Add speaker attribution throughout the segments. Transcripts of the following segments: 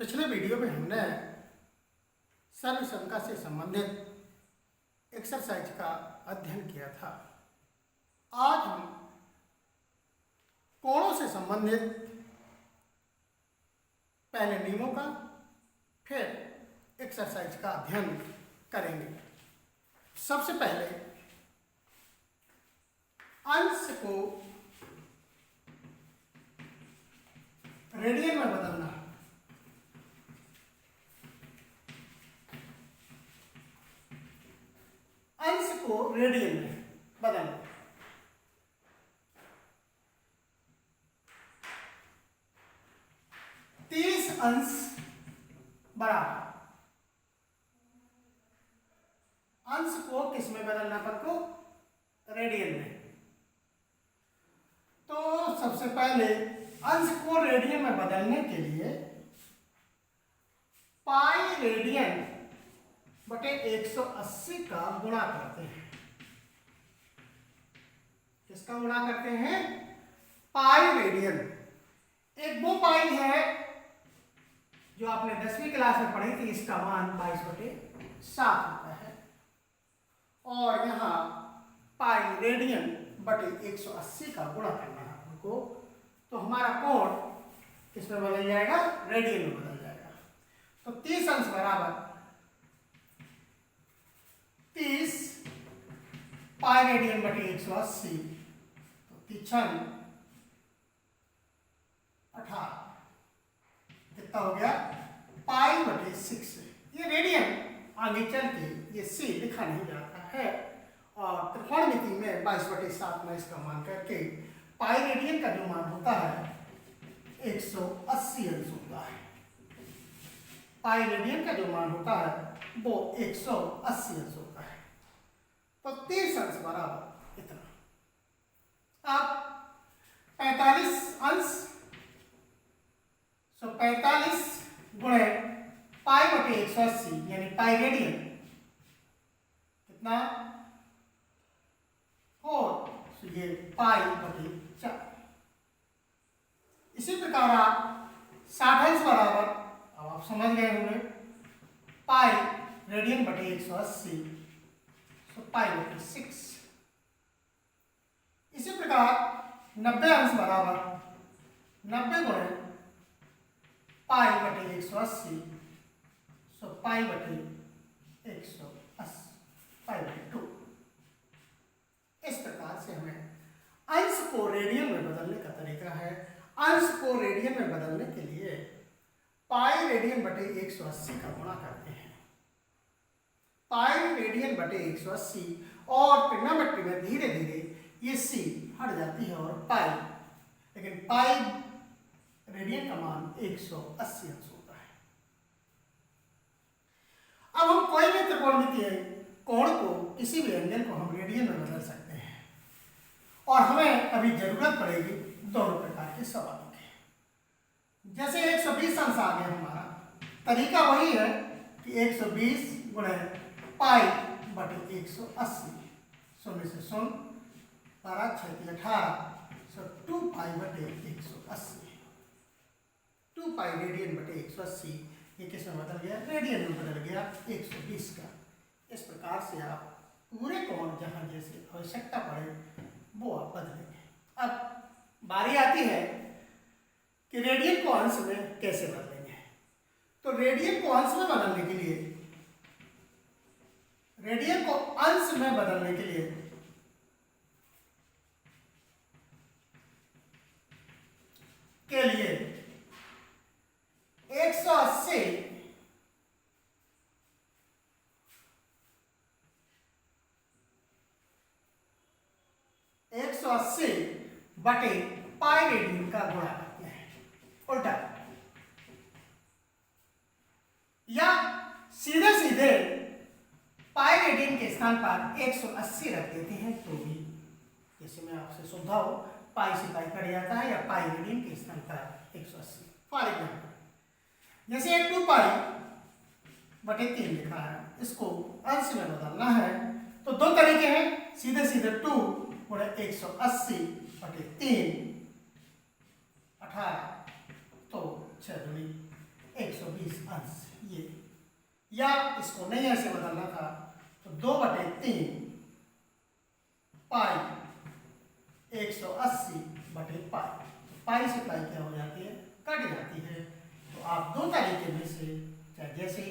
Speaker 1: पिछले वीडियो में हमने सर्वसंख्या से संबंधित एक्सरसाइज का अध्ययन किया था। आज हम कोणों से संबंधित पहले नियमों का फिर एक्सरसाइज का अध्ययन करेंगे। सबसे पहले अंश को रेडियन में बदलना। अंश को रेडियन में बदलना। तीस अंश बराबर अंश को किस में बदलना पर को रेडियन में। तो सबसे पहले अंश को रेडियन में बदलने के लिए पाई रेडियन बटे 180 का गुणा करते हैं। किसका गुणा करते हैं? Pi radian. एक वो पाई है जो आपने 10वीं क्लास में पढ़ी थी, इसका मान 22/7 होता है। और यहाँ पाई रेडियन बटे 180 का गुणा करना है हमको, तो हमारा कोण किसमें बदल जाएगा? रेडियन में बदल जाएगा। तो 30 अंश बराबर 30 पाई रेडियन बटे 180, तो 3 18 कितना हो गया? पाई बटे 6। ये रेडियन आगे चल के ये सी लिखा नहीं जाता है, और त्रिकोणमिति में 22/7 में इसका मान करके पाई रेडियन का जो मान होता है 180 अंश होता है। पाई रेडियन का जो मान होता है वो 180 अंश होता है। तो 30 अंश बराबर इतना। अब 45 अंश, तो 45 गुणे पाई बटे 180 यानी पाई रेडियन कितना? 4, तो ये पाई बटे 4। इसी प्रकार आप 60 अंश बराबर, अब आप समझ गए होंगे, पाई रेडियन बटे 180, तो पाई बटे 6। इसी प्रकार 90 अंश बराबर 90 गुणे पाई बटे 180, सो पाई बटे 180, पाई बटे 2। इस प्रकार से हमें अंश को रेडियन में बदलने का तरीका है। अंश को रेडियन में बदलने के लिए पाई रेडियन बटे 180 का गुणा करते हैं। पाई रेडियन बटे 180, और ट्रिग्नोमेट्री में धीरे धीरे ये सी हट जाती है और पाई, लेकिन पाई रेडियन का मान 180 अंश होता है। अब हम कोई भी त्रिकोणमितीय कोण को, किसी भी एंगल को हम रेडियन में बदल सकते हैं, और हमें अभी जरूरत पड़ेगी दोनों प्रकार के सवालों की। जैसे 120 अंश आ गया, हमारा तरीका वही है कि 120 गुणे पाई बटे 180, 0 से 0, 12 6 18, सो 2 पाई बटे 180। 2 पाई रेडियन बटे 180, ये किस में बदल गया? रेडियन में बदल गया 120 का। इस प्रकार से आप पूरे कोण जहां जैसे आवश्यकता पड़े वो आप बदलेंगे। अब बारी आती है कि रेडियन को अंश में कैसे बदलेंगे। तो रेडियन को अंश में बदलने के लिए, रेडियन को अंश में बदलने के लिए के लिए 180 बटे पाई रेडियन का गुणा करते हैं, उल्टा, या सीधे सीधे पाई रेडियन के स्थान पर 180 रख देते हैं, तो भी जैसे मैं आपसे सुविधा हो, पाई से पाई कट जाता है, या पाई रेडियन के स्थान पर 180। फॉर एग्जाम्पल जैसे 2 पाई बटे 3 लिखा है, इसको अंश में बदलना है, तो दो तरीके हैं। सीधे सीधे 2 गुणे 180 बटे 3, 18, तो 6 दूनी 120 अंश ये, या इसको नहीं ऐसे बदलना था तो 2/3 पाई 180/पाई, पाई से पाई क्या हो जाती है, कट जाती है। तो आप दो तरीके में से, चाहे जैसे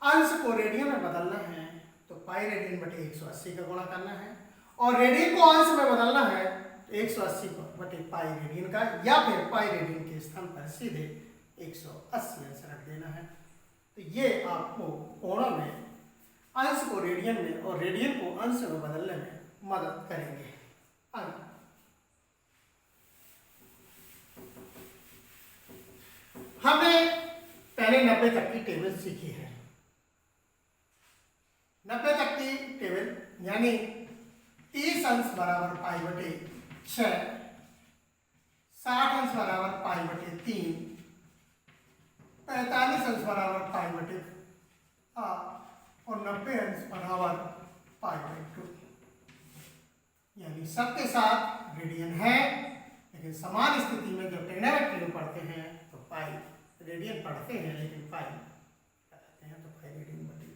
Speaker 1: अंश को रेडियन में बदलना है तो पाई रेडियन बटे 180 का गुणा करना है, और रेडियन को अंश में बदलना है तो 180/पाई रेडियन का, या फिर पाई रेडियन के स्थान पर सीधे 180 अंश रख देना है। तो ये आपको कोणों में अंश को रेडियन में और रेडियन को अंश में बदलने में मदद करेंगे। हमने पहले 90 तक की टेबल सीखी है। 90 तक की टेबल यानी 30 अंश बराबर पाई बटे 6, 60 अंश बराबर पाई बटे 3, 45 अंश बराबर पाई बटे 8 और 90 अंश बराबर पाई बटे 2, यानी सबके साथ रेडियन है, लेकिन समान स्थिति में जब ट्रिग्नोमेट्री में पढ़ते हैं तो पाई रेडियन पढ़ते हैं, लेकिन पाई पढ़ते हैं तो पाई रेडियन बटे,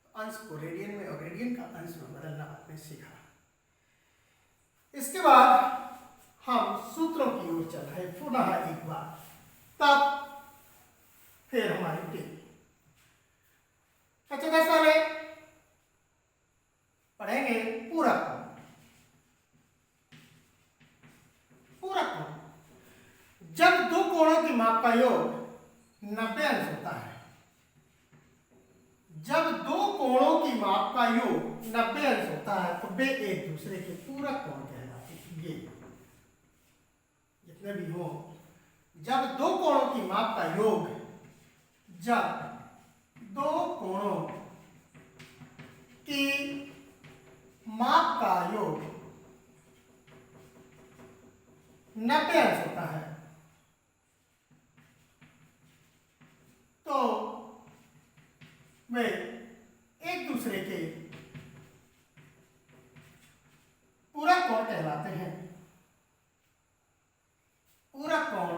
Speaker 1: तो अंश को रेडियन में और रेडियन का अंश में बदलना आपने सीखा। इसके बाद हम सूत्रों की ओर चल रहे पुनः एक बार, तब फिर हमारी टेबल। अच्छा, 10 वाले पढ़ेंगे पूरक। पूरक जब दो कोणों की माप का योग 90 अंश होता है, जब दो कोणों की माप का योग 90 अंश होता है तो वे एक दूसरे के पूरक कोण कहलाते हैं। ये जितने भी हो, जब दो कोणों की माप का योग, जब दो कोणों की माप का योग 90 अंश होता है तो वे एक दूसरे के पूरक कोण कहलाते हैं। पूरक कोण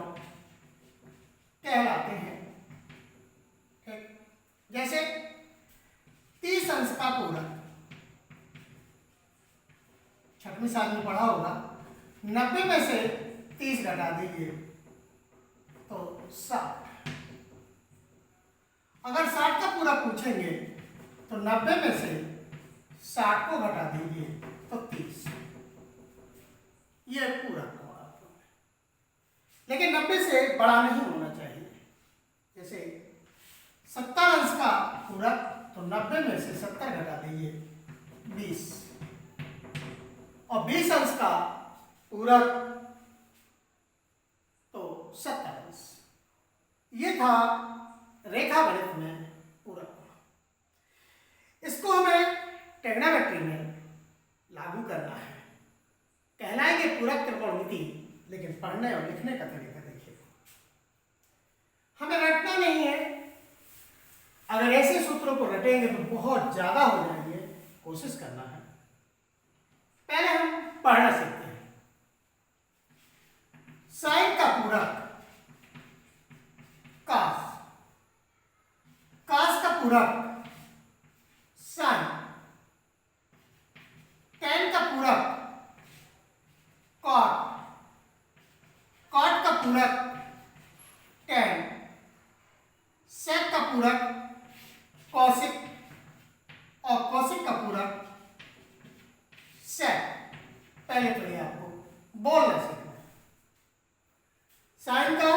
Speaker 1: कहलाते हैं। ठीक, जैसे 30 अंश का पूरक, 6वीं साल में पढ़ा होगा, 90 में से 30 घटा दीजिए तो 60। अगर 60 का पूरा पूछेंगे तो 90 में से 60 को घटा दीजिए तो 30। ये पूरा कोण आपको, लेकिन 90 से बड़ा नहीं होना चाहिए। जैसे 70 अंश का पूरक तो 90 में से 70 घटा दीजिए 20, और 20 अंश का पूरक तो 70 अंश। ये था रेखा गणित में पूरक कोण। इसको हमें ट्रिग्नोमेट्री में लागू करना है, कहलाएंगे पूरक त्रिकोणमिति, लेकिन पढ़ने और लिखने का तरीका देखिए। हमें रटना नहीं है, अगर ऐसे सूत्रों को रटेंगे तो बहुत ज्यादा हो जाएंगे, कोशिश करना है। पहले हम पढ़ना सीखते हैं। साइन का पूरक कास, कास का पूरक साइन, टैन का पूरक कॉट, कॉट का पूरक टैन, सेक का पूरक कौशिक, और कौशिक का पूरक सेक। पहले तो ये आपको बोलना सीखना है। साइन का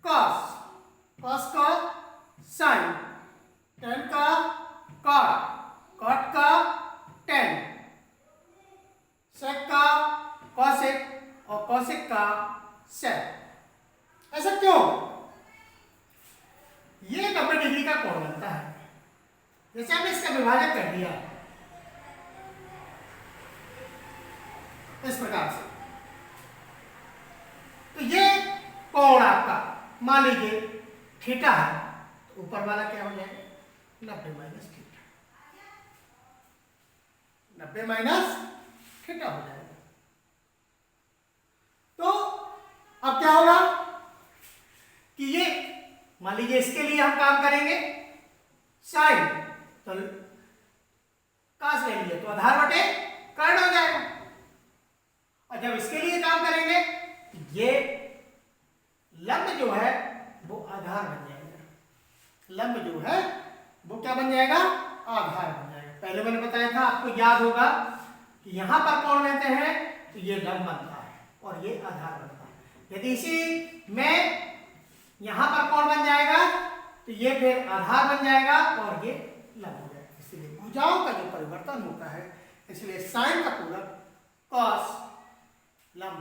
Speaker 1: कॉस, कॉस का साइन, टैन का कॉट, कॉट का टैन, सेक का कौशिक और कौशिक का सेक। ऐसा क्यों? ये 90 डिग्री का कोण बनता है। जैसे हमने इसका विभाजन कर दिया इस प्रकार से, तो ये कोण आपका मान लीजिए थीटा है, तो ऊपर वाला क्या हो जाएगा 90 माइनस थीटा, 90 माइनस थीटा हो जाएगा। तो अब क्या होगा कि ये मान लीजिए इसके लिए हम काम करेंगे साइन, तो काश ले लिए तो आधार बटे कर्ण हो जाएगा। और जब इसके लिए काम करेंगे तो ये लंब जो है वो आधार बन जाएगा। लंब जो है वो क्या बन जाएगा? आधार बन जाएगा। पहले मैंने बताया था, आपको याद होगा कि यहां पर कोण लेते हैं तो ये लंब बनता है और ये आधार बनता है। यदि इसी में यहां पर कोण बन जाएगा तो ये फिर आधार बन जाएगा और ये लंब हो जाएगा। इसलिए भुजाओं का जो परिवर्तन होता है, इसलिए साइन का पूरक कॉस लंब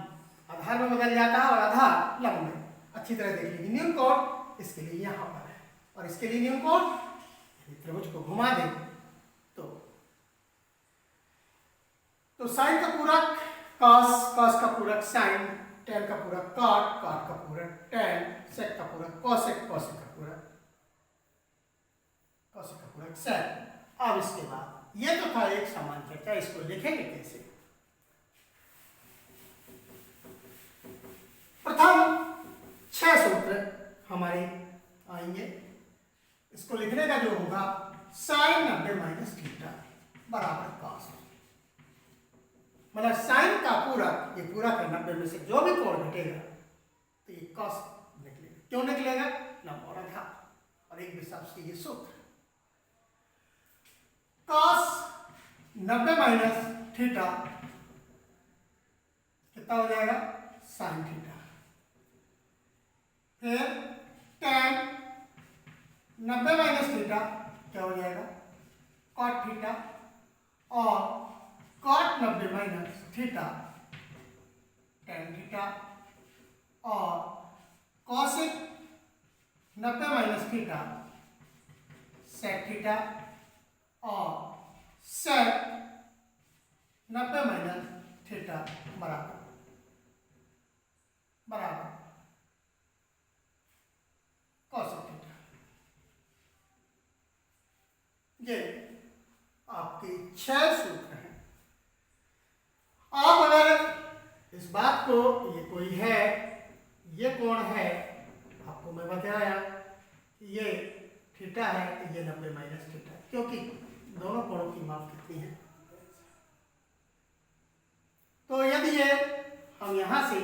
Speaker 1: आधार में बदल जाता है और आधार लंब में। अच्छी तरह देख लीजिए, न्यून कोण इसके लिए यहां पर है और इसके लिए न्यून कोण, त्रिभुज को घुमा दें तो साइन का पूरक कॉस, कॉस का पूरक साइन, टेन का पूरक कॉट, कॉट का पूरक टेन, सेक का पूरक कॉसेक, कॉसेक का पूरक कॉसेक का पूरक सेक। अब इसके बाद ये तो था एक सामान्य चर्चा, इसको लिखेंगे कैसे? प्रथम 6 सूत्र हमारे आएंगे। इसको लिखने का जो होगा साइन 90 माइनस थीटा बराबर कॉस, मतलब साइन का पूरक, ये पूरा का 90 में से जो भी कोण घटेगा तो ये कॉस निकलेगा। क्यों निकलेगा? लंब और आधार, और एक हिसाब से ये सूत्र कॉस 90 माइनस थीटा कितना हो जाएगा? Sine theta. फिर टेन 90 माइनस थीटा क्या हो जाएगा? कॉट थीटा, और cot 90 minus theta tan theta, और cosec 90 minus theta sec theta, और सेक 90 माइनस थीटा बराबर कॉसेक थीटा। ये आपके 6 सूत्र हैं। आप अगर इस बात को, ये कोई है, ये कोण है, आपको मैं बताया ये थीटा है तो ये 90 माइनस थीटा, क्योंकि दोनों कोणों की माप कितनी है। तो यदि ये हम यहां से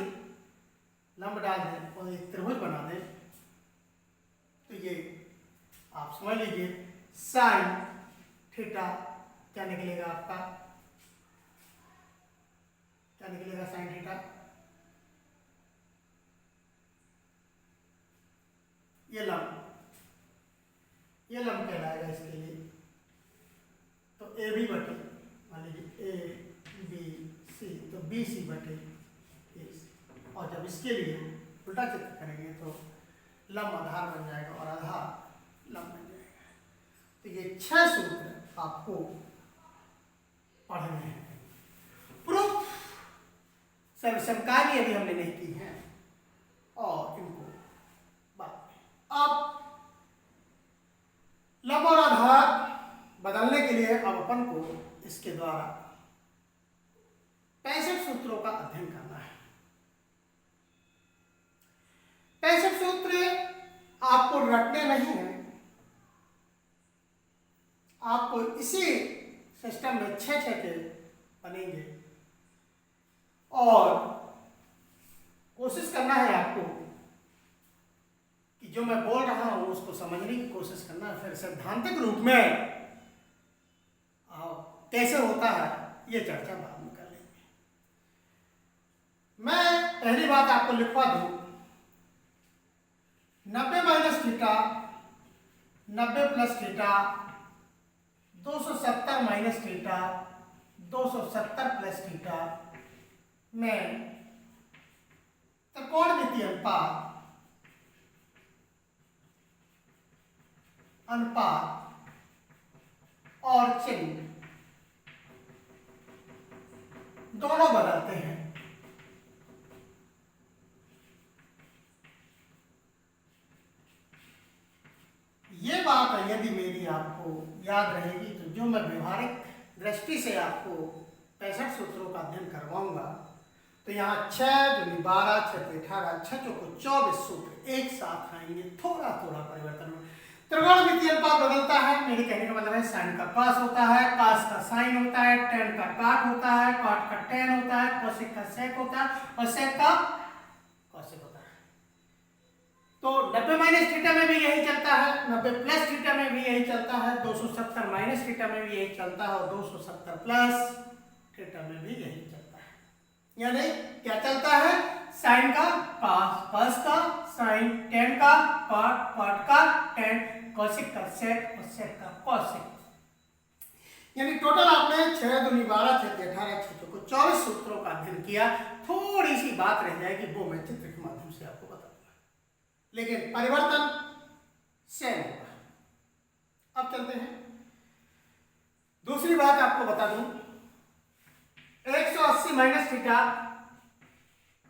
Speaker 1: लंब डाल दें और एक त्रिभुज बना दें तो ये आप समझ लीजिए साइन थीटा क्या निकलेगा आपका? क्या निकलेगा साइन थीटा? ये लंब कहलाएगा इसके लिए। तो ए बी बटे, मान लीजिए ए बी सी, तो बी सी बटे ए सी। और जब इसके लिए उल्टा चित्र करेंगे तो लंब आधार बन जाएगा और आधार लंब बन जाएगा। तो ये 6 सूत्र आपको पढ़ने हैं। प्रूफ समकालीन यदि हमने नहीं की है और इनको बात। अब लंब और आधार बदलने के लिए अब अपन को इसके द्वारा 65 सूत्रों का अध्ययन करना है। 65 सूत्र आपको रटने नहीं है, आपको इसी सिस्टम में 6 के बनेंगे और कोशिश करना है आपको कि जो मैं बोल रहा हूं उसको समझने की कोशिश करना है। फिर सैद्धांतिक रूप में कैसे होता है ये चर्चा बाद में कर लेंगे। मैं पहली बात आपको लिखवा दूं, 90 minus theta 90 plus theta 270 minus theta 270 plus theta में त्रिकोणमितीय अनुपात और चिन्ह दोनों बदलते हैं। ये बात यदि मेरी आपको याद रहेगी तो जो मैं व्यवहारिक दृष्टि से आपको 65 सूत्रों का अध्ययन करवाऊंगा तो यहाँ 6 दूनी 12, 6 दूनी 18, 6 चौको 24 सूत्र एक साथ आएंगे, थोड़ा थोड़ा परिवर्तन हो। त्रिकोणमितीय अनुपात बदलता है, मेरे कहने का मतलब है साइन का कॉस होता है, कॉस का साइन होता है, टेन का कॉट होता है, कॉट का टेन होता है, कोसेक का सेक होता है और सेक का कोसेक होता है। तो 90 माइनस थीटा में भी यही चलता है, 90 प्लस थीटा में भी यही चलता है, 270 माइनस थीटा में भी यही चलता है और 270 प्लस थीटा में भी यही चलता है। यानी क्या चलता है, साइन का कॉस, कॉस का साइन, टेन का कॉट, कॉट का टेन, कोसेक का सेक और सेक का कोसेक। यानी टोटल आपने 6 दूनी 12, 6 दूनी 18, 6 चौको 24 सूत्रों का अध्ययन किया। थोड़ी सी बात रह जाएगी, वो मैं चित्र के माध्यम से आपको बता दूंगा, लेकिन परिवर्तन सेम होगा। अब चलते हैं, दूसरी बात आपको बता दूं, 180 minus theta,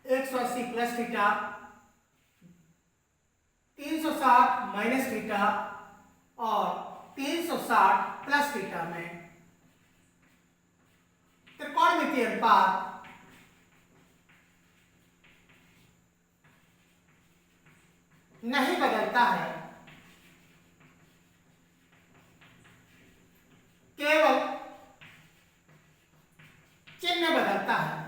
Speaker 1: 180 plus theta, 360 minus theta और 360 प्लस थीटा में त्रिकोणमितीय अनुपात नहीं बदलता है, केवल चिन्ह बदलता है।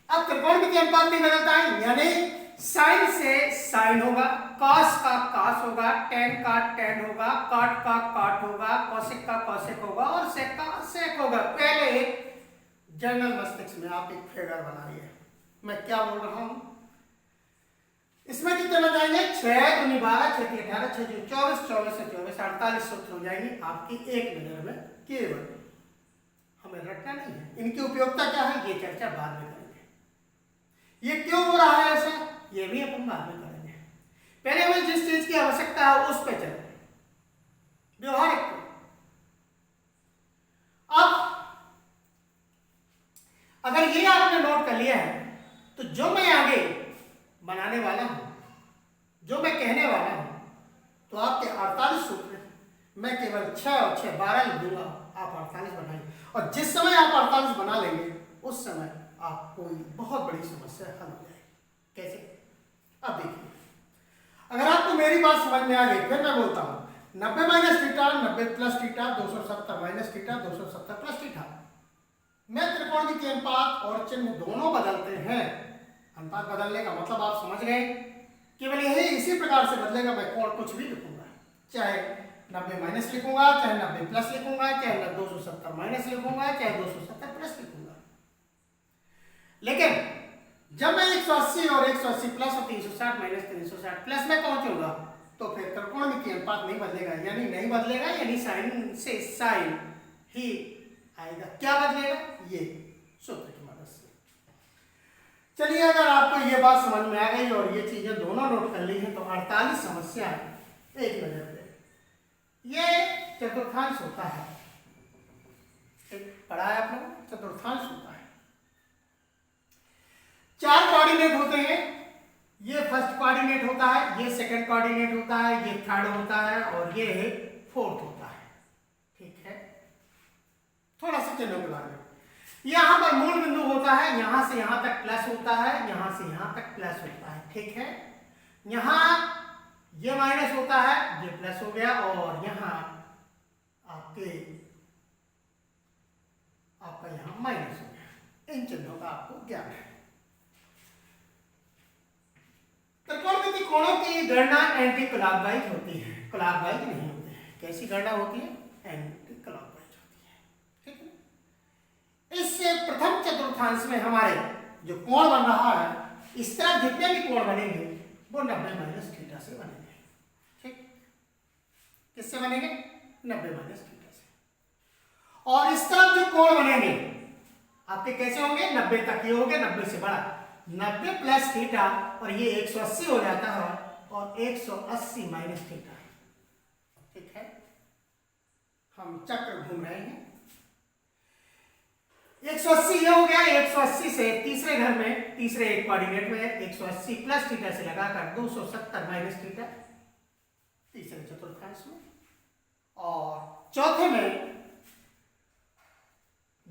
Speaker 1: अब त्रिकोणमितीय अनुपात नहीं बदलता है, यानी साइन से साइन होगा, कॉस का कॉस होगा, टेन का टेन होगा, कॉट का कॉट होगा, कोसेक का कोसेक होगा और सेक का सेक होगा। पहले जनरल मस्तिष्क में आप एक फिगर बनाइए, मैं क्या बोल रहा हूं। इसमें कितने बन जाएंगे, 6 दूनी 12, 6 दूनी 18, 6 दूनी 24, 24 से 24 48 सूत्र हो जाएंगे आपकी एक नजर में। केवल हमें रटना नहीं है, इनकी उपयोगिता क्या है ये चर्चा बाद में करेंगे। ये क्यों हो रहा है ऐसा, ये भी अपन बाद में करेंगे। पहले हमें जिस चीज की आवश्यकता है उस पर चलें, व्यवहारिक। अब अगर ये आपने नोट कर लिया है तो जो मैं आगे बनाने वाला हूं, जो मैं कहने वाला हूं, तो आपके 48 सूत्र मैं केवल 6 और 6 12 लिख दूंगा, आप 48 बनाइए। और जिस समय आप 48 बना लेंगे उस समय आप कोई बहुत बड़ी समस्या हल हो जाएगी। कैसे, अब देखिए, अगर आपको मेरी बात समझ में आ गई, फिर मैं बोलता हूं 90 minus theta, 90 plus theta, 270 minus theta, 270 plus theta में त्रिकोणमितीय अनुपात और चिन्ह दोनों बदलते हैं। अनुपात बदलने का मतलब आप समझ गए, केवल यही इसी प्रकार से बदलेगा। मैं कोण कुछ भी लिखूंगा, चाहे 90 माइनस लिखूंगा, चाहे 90 प्लस लिखूंगा, चाहे 270 माइनस लिखूंगा, चाहे 270 प्लस लिखूंगा। लेकिन जब मैं 180 और 180 प्लस और 360 माइनस 360 प्लस में पहुंचूंगा तो फिर त्रिकोणमितीय अनुपात नहीं बदलेगा। यानी नहीं बदलेगा, यानी साइन से साइन ही आएगा। क्या बदलेगा, ये सूत्र की मदद से। चलिए, अगर आपको ये बात समझ में आ गई और ये चीजें दोनों नोट कर ली हैं तो 48 समस्या एक नजर पे। ये चतुर्थांश होता है, पढ़ा है आप लोग, चतुर्थांश होता है। 4 कोऑर्डिनेट होते हैं, ये फर्स्ट कोऑर्डिनेट होता है, ये सेकंड कोऑर्डिनेट होता है, ये थर्ड होता है और ये फोर्थ होता है। ठीक है, थोड़ा सा चिन्हों के बारे में। यहां पर मूल बिंदु होता है, यहां से यहां तक प्लस होता है, यहां से यहां तक प्लस होता है। ठीक है, यहां ये माइनस होता है, ये प्लस हो गया और यहां आपका यहां माइनस हो गया। इन चिन्हों का आपको ज्ञान है। त्रिकोणमितीय कोणों की गणना एंटी क्लॉकवाइज होती है, क्लॉकवाइज नहीं होती है। कैसी गणना होती है, एंटी क्लॉकवाइज होती है। ठीक है, इस प्रथम चतुर्थांश में हमारे जो कोण बन रहा है, इस तरह जितने भी कोण बनेंगे वो 90 माइनस थीटा से बनेंगे। ठीक, किससे बनेंगे, 90 माइनस थीटा से। और इस तरफ जो कोण बनेंगे आपके कैसे होंगे, 90 तक, ये हो गया 90 से बड़ा, 90 प्लस थीटा और ये 180 हो जाता है और 180 माइनस थीटा। ठीक है, हम चक्र घूम रहे हैं। 180 ये हो गया, 180 से तीसरे घर में, तीसरे एक कोऑर्डिनेट में 180 प्लस थीटा से लगाकर 270 माइनस थीटा तीसरे चतुर्थांश में, और चौथे में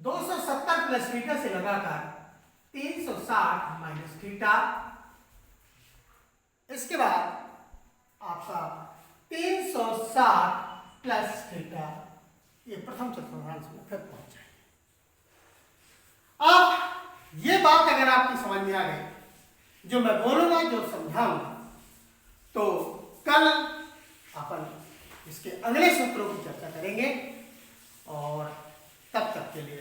Speaker 1: 270 प्लस थीटा से लगाकर 360 माइनस थीटा। इसके बाद आपका 360 प्लस थीटा, ये प्रथम चतुर्थांश में फिर पहुंच जाएंगे। अब ये बात अगर आपकी समझ में आ गई, जो मैं बोलूंगा, जो समझाऊंगा, तो कल अपन इसके अगले सूत्रों की चर्चा करेंगे। और तब तक के लिए